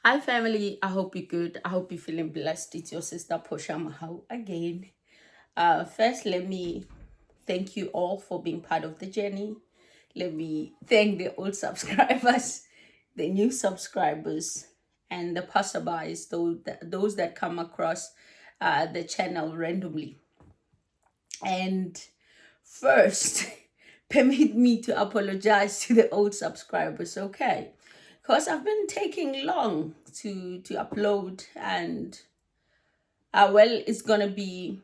Hi, family. I hope you're good. I hope you're feeling blessed. It's your sister Posha Mahau again. First, let me thank you all for being part of the journey. Let me thank the old subscribers, the new subscribers, and the passerbys, those that come across the channel randomly. And first, permit me to apologize to the old subscribers, okay? Because I've been taking long to upload, and well, it's gonna be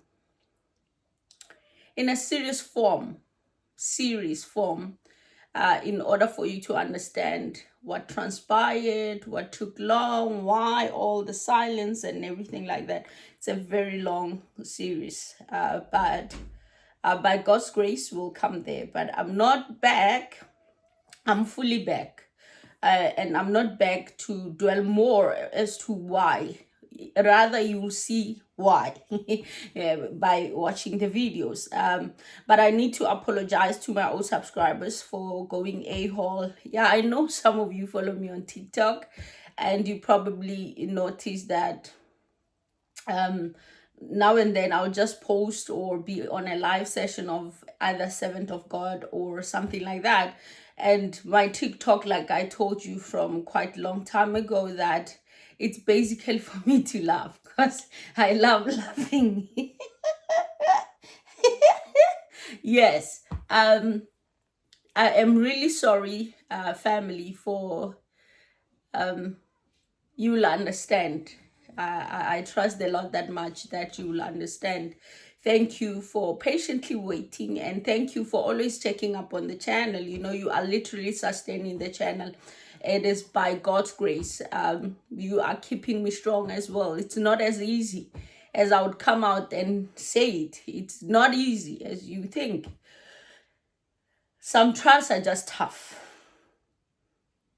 in a series form, in order for you to understand what transpired, what took long, why all the silence and everything like that. It's a very long series, but by God's grace, we'll come there. But I'm not back. I'm fully back. And I'm not back to dwell more as to why. Rather, you will see why by watching the videos. But I need to apologize to my old subscribers for going a-hole. Yeah, I know some of you follow me on TikTok, and you probably noticed that now and then I'll just post or be on a live session of either Servant of God or something like that. And my TikTok, like I told you from quite a long time ago, that it's basically for me to laugh because I love laughing. Yes. I am really sorry, family, for you'll understand. I trust the Lord that much that you will understand. Thank you for patiently waiting, and thank you for always checking up on the channel. You know, you are literally sustaining the channel. It is by God's grace. You are keeping me strong as well. It's not as easy as I would come out and say it. It's not easy as you think. Some trials are just tough.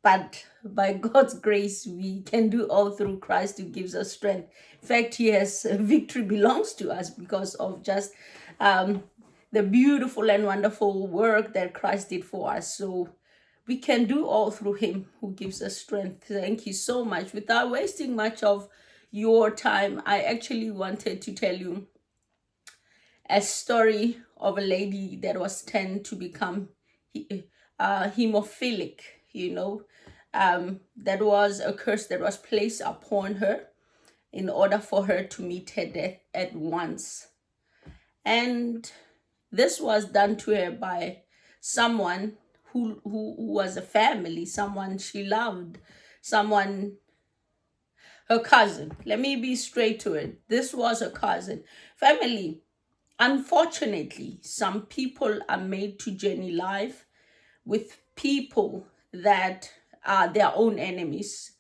But by God's grace, we can do all through Christ who gives us strength. In fact, yes, victory belongs to us because of just the beautiful and wonderful work that Christ did for us. So we can do all through him who gives us strength. Thank you so much. Without wasting much of your time, I actually wanted to tell you a story of a lady that was tend to become hemophilic, that was a curse that was placed upon her in order for her to meet her death at once. And this was done to her by someone who was a family, someone she loved, someone, her cousin. Let me be straight to it. This was a cousin. Family. Unfortunately, some people are made to journey life with people that are their own enemies,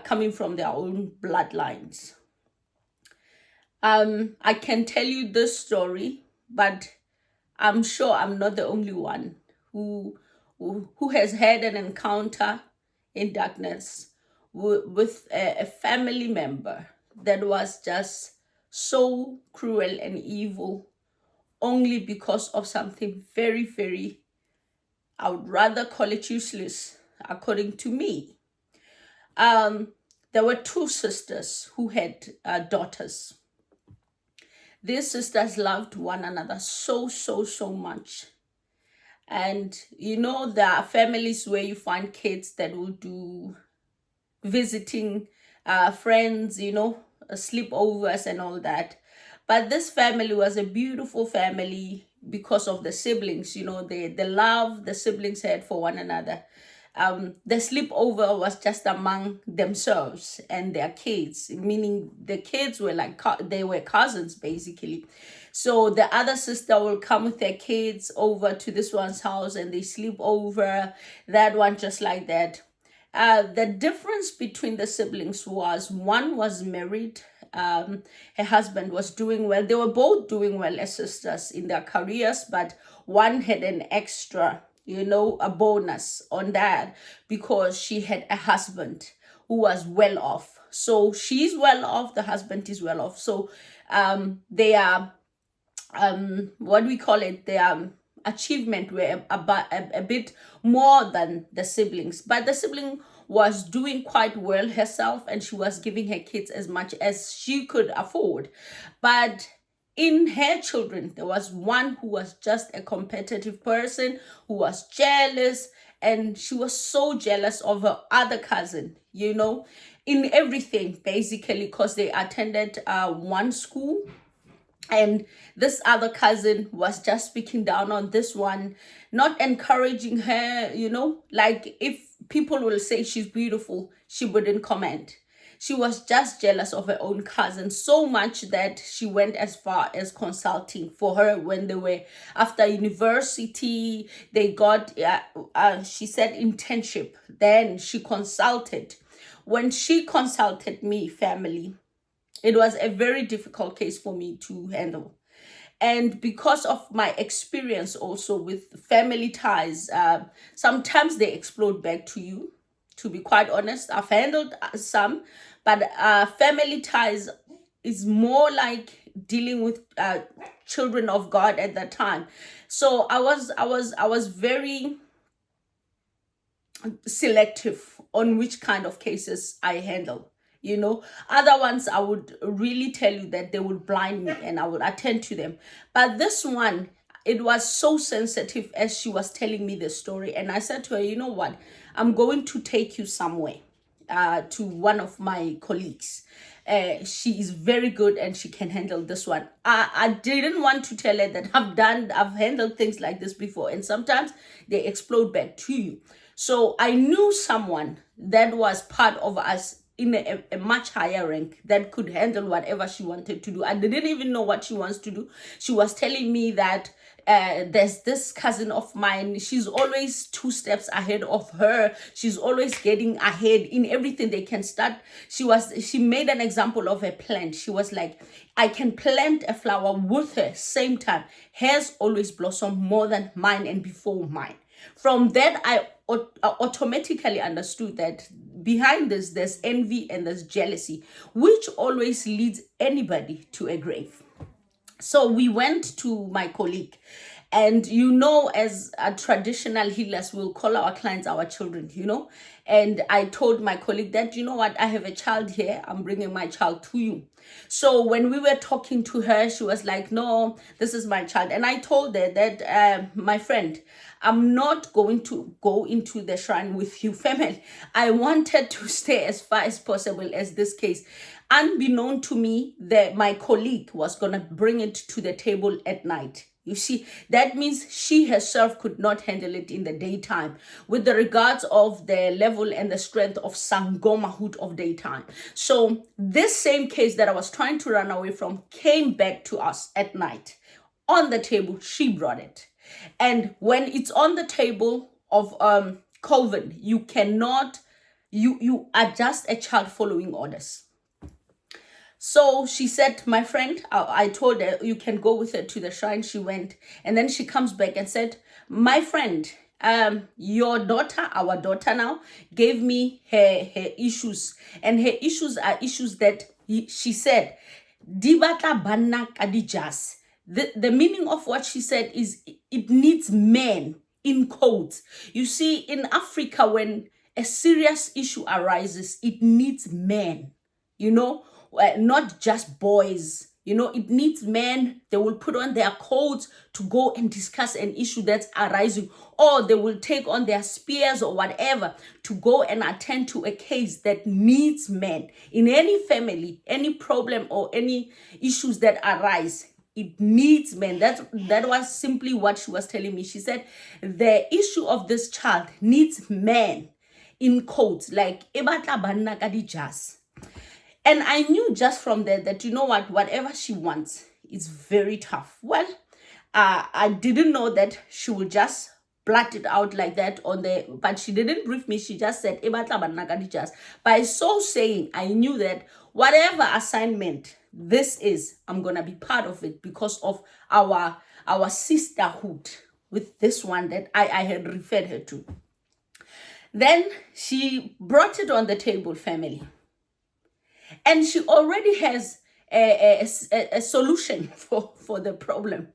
coming from their own bloodlines. I can tell you this story, but I'm sure I'm not the only one who has had an encounter in darkness with a family member that was just so cruel and evil, only because of something very, very, I would rather call it useless, according to me. There were two sisters who had daughters. These sisters loved one another so, so, so much. And there are families where you find kids that will do visiting friends, sleepovers and all that. But this family was a beautiful family because of the siblings, the love the siblings had for one another. The sleepover was just among themselves and their kids, meaning the kids were like, they were cousins basically. So the other sister will come with their kids over to this one's house and they sleep over, that one just like that. The difference between the siblings was one was married. Her husband was doing well. They were both doing well as sisters in their careers, but one had an extra, a bonus on that because she had a husband who was well off. So she's well off, the husband is well off. So they are, what we call it, their achievement were a bit more than the siblings. But the sibling was doing quite well herself, and she was giving her kids as much as she could afford. But in her children, there was one who was just a competitive person, who was jealous, and she was so jealous of her other cousin, in everything, basically, because they attended one school. And this other cousin was just speaking down on this one, not encouraging her, like if people will say she's beautiful, she wouldn't comment. She was just jealous of her own cousin so much that she went as far as consulting for her when they were after university. They got, she said, internship. Then she consulted. When she consulted me, family, it was a very difficult case for me to handle. And because of my experience also with family ties, sometimes they explode back to you. To be quite honest, I've handled some, but family ties is more like dealing with children of God at that time. So I was very selective on which kind of cases I handle. Other ones I would really tell you that they would blind me and I would attend to them. But this one, it was so sensitive as she was telling me the story. And I said to her, you know what? I'm going to take you somewhere to one of my colleagues. She is very good and she can handle this one. I didn't want to tell her that I've handled things like this before. And sometimes they explode back to you. So I knew someone that was part of us in a much higher rank that could handle whatever she wanted to do. I didn't even know what she wants to do. She was telling me that there's this cousin of mine. She's always 2 steps ahead of her. She's always getting ahead in everything they can start. She made an example of a plant. She was like, I can plant a flower with her same time. Hers always blossom more than mine and before mine. From that, I automatically understood that behind this, there's envy and there's jealousy, which always leads anybody to a grave. So we went to my colleague, and as a traditional healers, we'll call our clients our children, and I told my colleague that, you know what, I have a child here, I'm bringing my child to you. So when we were talking to her, she was like, no, this is my child. And I told her that, my friend, I'm not going to go into the shrine with you, family. I wanted to stay as far as possible as this case. Unbeknown to me, that my colleague was going to bring it to the table at night. You see, that means she herself could not handle it in the daytime with the regards of the level and the strength of Sangomahood of daytime. So this same case that I was trying to run away from came back to us at night. On the table, she brought it. And when it's on the table of COVID, you cannot, you are just a child following orders. So she said, my friend, I told her, you can go with her to the shrine. She went, and then she comes back and said, my friend, your daughter, our daughter now, gave me her issues. And her issues are issues that she said, Dibata banna kadijas. The meaning of what she said is it needs men, in quotes. You see, in Africa, when a serious issue arises, it needs men, not just boys. It needs men. They will put on their coats to go and discuss an issue that's arising, or they will take on their spears or whatever to go and attend to a case that needs men. In any family, any problem or any issues that arise, it needs men. That was simply what she was telling me. She said, the issue of this child needs men, in quotes, like ebatla banna kadijas. And I knew just from there that, whatever she wants is very tough. Well, I didn't know that she would just blurt it out like that but she didn't brief me. She just said, by so saying, I knew that whatever assignment this is, I'm going to be part of it because of our sisterhood with this one that I had referred her to. Then she brought it on the table, family. And she already has a solution for the problem.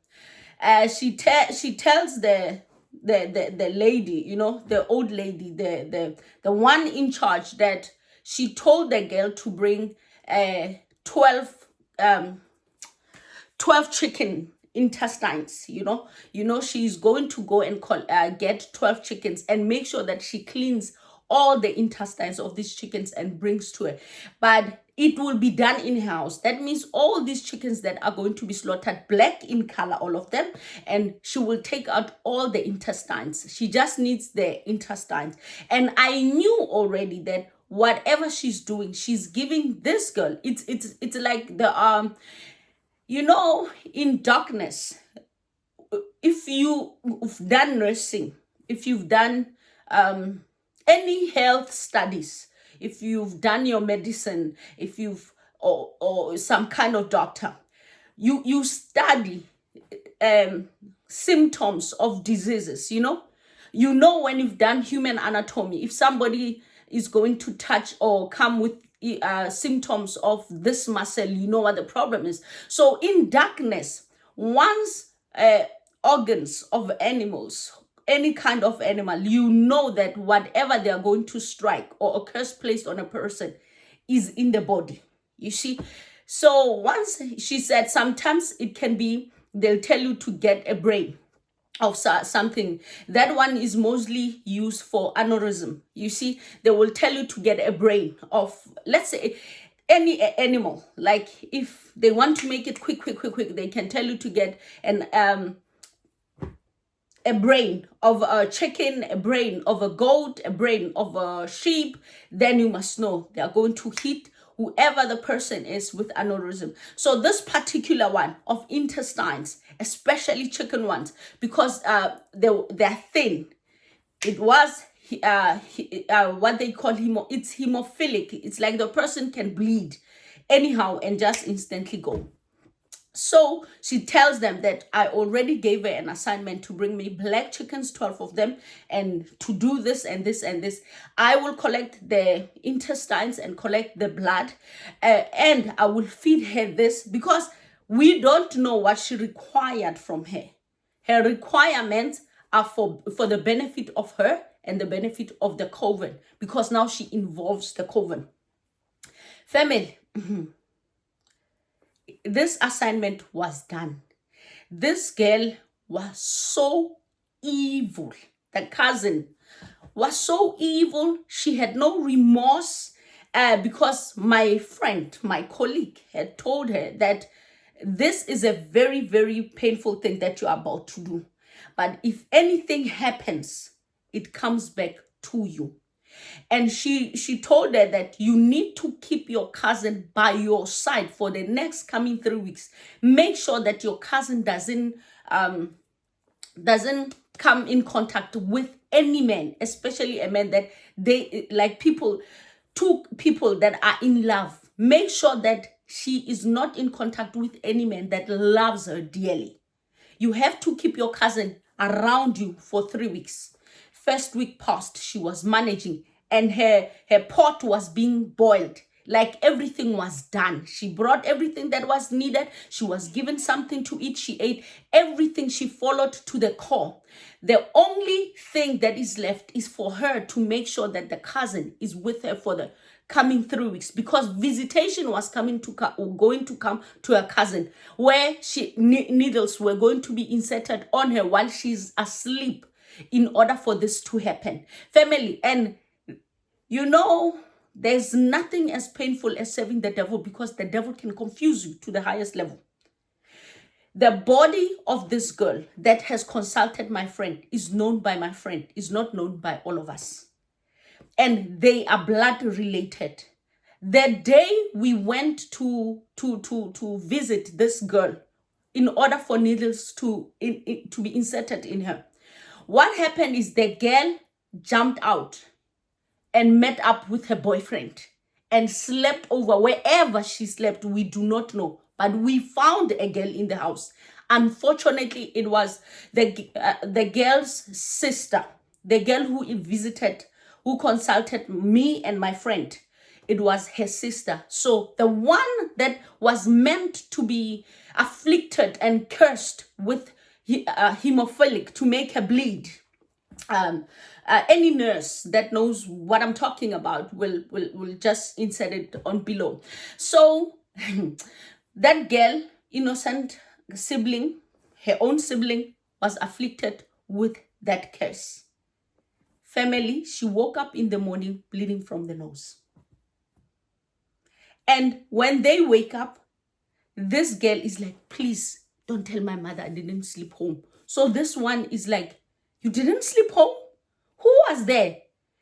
She tells the the lady, the old lady, the one in charge, that she told the girl to bring 12 12 chicken intestines. She's going to go and get 12 chickens and make sure that she cleans all the intestines of these chickens and brings to her. But it will be done in house. That means all these chickens that are going to be slaughtered, black in color, all of them, and she will take out all the intestines. She just needs the intestines. And I knew already that whatever she's doing, she's giving this girl, it's like the in darkness, if you've done nursing, if you've done any health studies, if you've done your medicine, if you've or some kind of doctor, you study symptoms of diseases. When you've done human anatomy, if somebody is going to touch or come with symptoms of this muscle, you know what the problem is. So in darkness, once organs of animals, any kind of animal, you know that whatever they are going to strike or a curse placed on a person is in the body. You see? So once she said, sometimes it can be, they'll tell you to get a brain of something. That one is mostly used for aneurysm. You see, they will tell you to get a brain of, let's say, any animal. Like if they want to make it quick, they can tell you to get a brain of a chicken, a brain of a goat, a brain of a sheep. Then you must know they are going to hit whoever the person is with aneurysm. So this particular one of intestines, especially chicken ones, because they're thin, it was what they call it's hemophilic. It's like the person can bleed anyhow and just instantly go. So she tells them that I already gave her an assignment to bring me black chickens, 12 of them, and to do this and this and this. I will collect the intestines and collect the blood, and I will feed her this, because we don't know what she required from her. Her requirements are for the benefit of her and the benefit of the coven, because now she involves the coven. Family. This assignment was done. This girl was so evil. The cousin was so evil. She had no remorse because my friend, my colleague, had told her that this is a very, very painful thing that you are about to do. But if anything happens, it comes back to you. And she told her that you need to keep your cousin by your side for the next coming 3 weeks. Make sure that your cousin doesn't come in contact with any man, especially a man that they like two people that are in love. Make sure that she is not in contact with any man that loves her dearly. You have to keep your cousin around you for 3 weeks. First week passed, she was managing, and her pot was being boiled. Like everything was done. She brought everything that was needed. She was given something to eat. She ate everything. She followed to the core. The only thing that is left is for her to make sure that the cousin is with her for the coming 3 weeks, because visitation was going to come to her cousin, where needles were going to be inserted on her while she's asleep, in order for this to happen. Family, and there's nothing as painful as serving the devil, because the devil can confuse you to the highest level. The body of this girl that has consulted my friend is known by my friend, is not known by all of us. And they are blood related. The day we went to visit this girl, in order for needles to be inserted in her, what happened is the girl jumped out and met up with her boyfriend and slept over wherever she slept. We do not know, but we found a girl in the house. Unfortunately, it was the girl's sister, the girl who visited, who consulted me and my friend. It was her sister. So the one that was meant to be afflicted and cursed with hemophilic to make her bleed, any nurse that knows what I'm talking about will just insert it on below. So that girl, innocent sibling, her own sibling, was afflicted with that curse. Family, she woke up in the morning bleeding from the nose. And when they wake up, this girl is like, please don't tell my mother I didn't sleep home. So this one is like, you didn't sleep home? Who was there?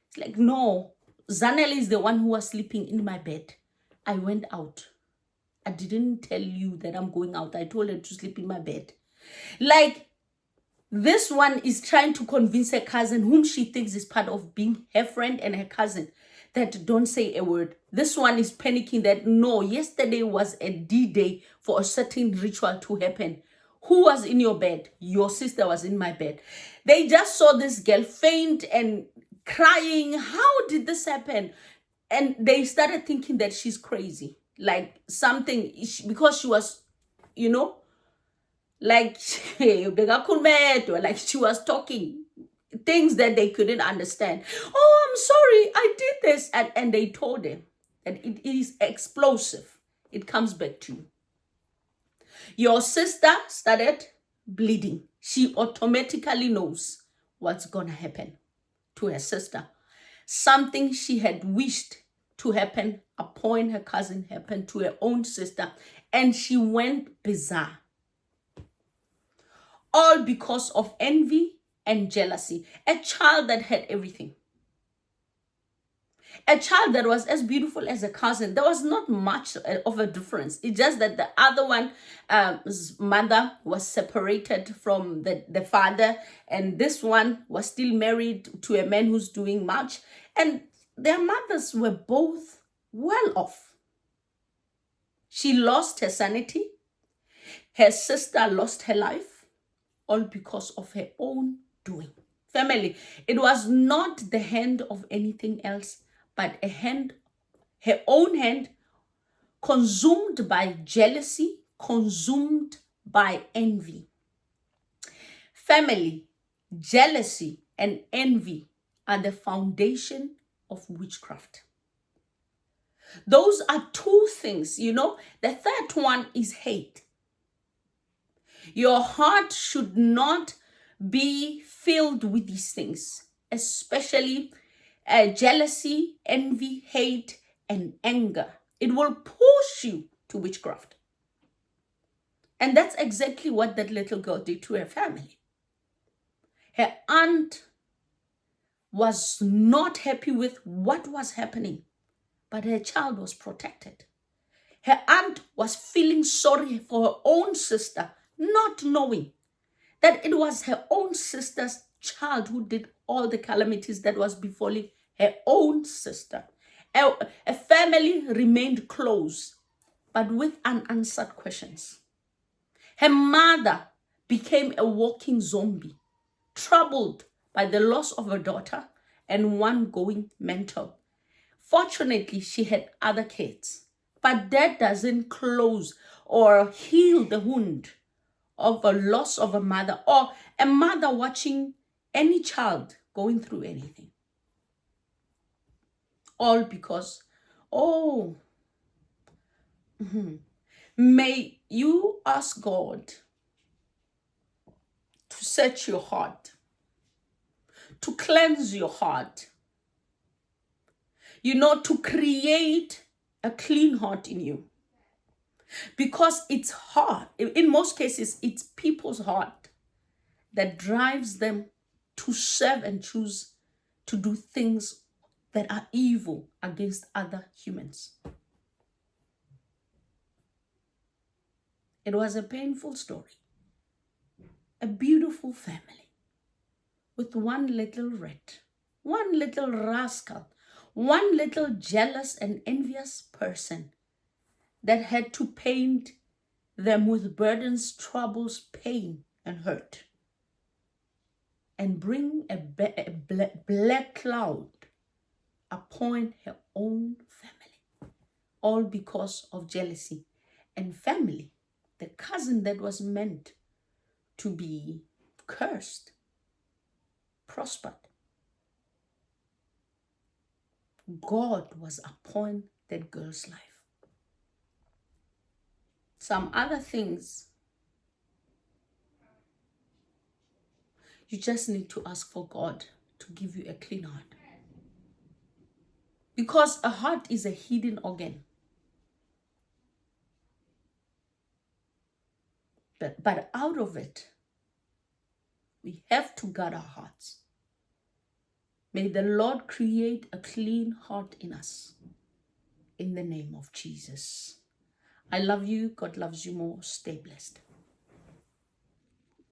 It's like, no, Zanel is the one who was sleeping in my bed. I went out. I didn't tell you that I'm going out. I told her to sleep in my bed. Like, this one is trying to convince her cousin, whom she thinks is part of being her friend and her cousin, that don't say a word. This one is panicking that, no, yesterday was a D-Day for a certain ritual to happen. Who was in your bed? Your sister was in my bed. They just saw this girl faint and crying. How did this happen? And they started thinking that she's crazy. Like something, because she was, like, like she was talking things that they couldn't understand. Oh, I'm sorry, I did this. And they told them that it is explosive. It comes back to you. Your sister started bleeding. She automatically knows what's going to happen to her sister. Something she had wished to happen upon her cousin happened to her own sister. And she went bizarre. All because of envy and jealousy. A child that had everything. A child that was as beautiful as a cousin. There was not much of a difference. It's just that the other one's mother was separated from the father. And this one was still married to a man who's doing much. And their mothers were both well off. She lost her sanity. Her sister lost her life. All because of her own doing. Family, it was not the hand of anything else, but her own hand, consumed by jealousy, consumed by envy. Family, jealousy and envy are the foundation of witchcraft. Those are two things, The third one is hate. Your heart should not be filled with these things, especially jealousy, envy, hate, and anger. It will push you to witchcraft. And that's exactly what that little girl did to her family. Her aunt was not happy with what was happening, but her child was protected. Her aunt was feeling sorry for her own sister, not knowing that it was her own sister's child who did all the calamities that was befalling her own sister. A family remained close, but with unanswered questions. Her mother became a walking zombie, troubled by the loss of her daughter and one going mental. Fortunately, she had other kids, but that doesn't close or heal the wound of a loss of a mother, or a mother watching any child going through anything. All because, may you ask God to search your heart, to cleanse your heart, to create a clean heart in you. Because it's hard. In most cases, it's people's heart that drives them to serve and choose to do things that are evil against other humans. It was a painful story. A beautiful family with one little rat, one little rascal, one little jealous and envious person that had to paint them with burdens, troubles, pain, and hurt, and bring a black cloud upon her own family, all because of jealousy. And family, the cousin that was meant to be cursed, prospered. God was upon that girl's life. Some other things, you just need to ask for God to give you a clean heart. Because a heart is a hidden organ. But out of it, we have to guard our hearts. May the Lord create a clean heart in us. In the name of Jesus. I love you. God loves you more. Stay blessed.